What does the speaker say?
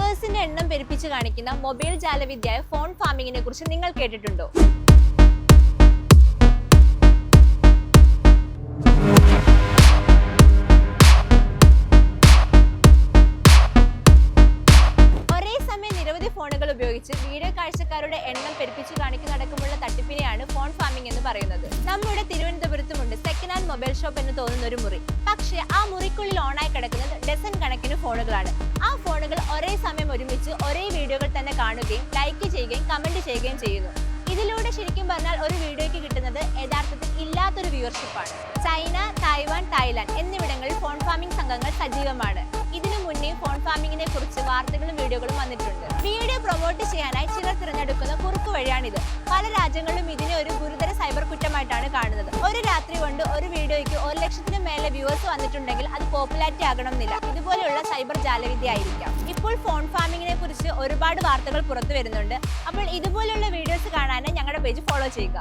വ്യൂവേഴ്സിന്റെ എണ്ണം പെരുപ്പിച്ച് കാണിക്കുന്ന mobile ജാലവിദ്യയായ phone ഫാമിങ്ങിനെ കുറിച്ച് നിങ്ങൾ കേട്ടിട്ടുണ്ടോ? ഫോണുകൾ ഉപയോഗിച്ച് വീഡിയോ കാഴ്ചക്കാരുടെ എണ്ണം പെരുപ്പിച്ച് കാണിക്കുന്നതടക്കമുള്ള തട്ടിപ്പിനെയാണ് ഫോൺ ഫാമിംഗ് എന്ന് പറയുന്നത്. നമ്മുടെ തിരുവനന്തപുരത്തുമുണ്ട് സെക്കൻഡ് ഹാൻഡ് മൊബൈൽ ഷോപ്പ് എന്ന് തോന്നുന്ന ഒരു മുറി. പക്ഷേ ആ മുറിക്കുള്ളിൽ ഓണായി കിടക്കുന്നത് ഡസൻ കണക്കിന് ഫോണുകളാണ്. ആ ഫോണുകൾ ഒരേ സമയം ഒരുമിച്ച് ഒരേ വീഡിയോകൾ തന്നെ കാണുകയും ലൈക്ക് ചെയ്യുകയും കമന്റ് ചെയ്യുകയും ചെയ്യുന്നു. ഇതിലൂടെ ശരിക്കും പറഞ്ഞാൽ ഒരു വീഡിയോയ്ക്ക് കിട്ടുന്നത് യഥാർത്ഥത്തിൽ ഇല്ലാത്തൊരു വ്യൂവർഷിപ്പാണ്. ചൈന, തായ്വാൻ, തായ്ലാന്റ് എന്നിവിടങ്ങളിൽ ഫോൺ ഫാമിംഗ് സംഘങ്ങൾ സജീവമാണ്. ഇതിനു മുന്നേ ഫോൺ ഫാമിങ്ങിനെ കുറിച്ച് വാർത്തകളും വീഡിയോകളും വന്നിട്ടുണ്ട്. വീഡിയോ പ്രൊമോട്ട് ചെയ്യാനായി ചിലർ തിരഞ്ഞെടുക്കുന്ന കുറുക്കു വഴിയാണിത്. പല രാജ്യങ്ങളിലും ഇതിനെ ഒരു ഗുരുതര സൈബർ കുറ്റമായിട്ടാണ് കാണുന്നത്. ഒരു രാത്രി കൊണ്ട് ഒരു വീഡിയോയ്ക്ക് 1 ലക്ഷത്തിന് മേലെ വ്യൂവേഴ്സ് വന്നിട്ടുണ്ടെങ്കിൽ അത് പോപ്പുലാരിറ്റി ആകണമെന്നില്ല. ഇതുപോലെയുള്ള സൈബർ ജാലവിദ്യ ആയിരിക്കാം. ഇപ്പോൾ ഫോൺ ഫാമിങ്ങിനെ കുറിച്ച് ഒരുപാട് വാർത്തകൾ പുറത്തു വരുന്നുണ്ട്. അപ്പോൾ ഇതുപോലുള്ള വീഡിയോസ് കാണാൻ ഞങ്ങളുടെ പേജ് ഫോളോ ചെയ്യുക.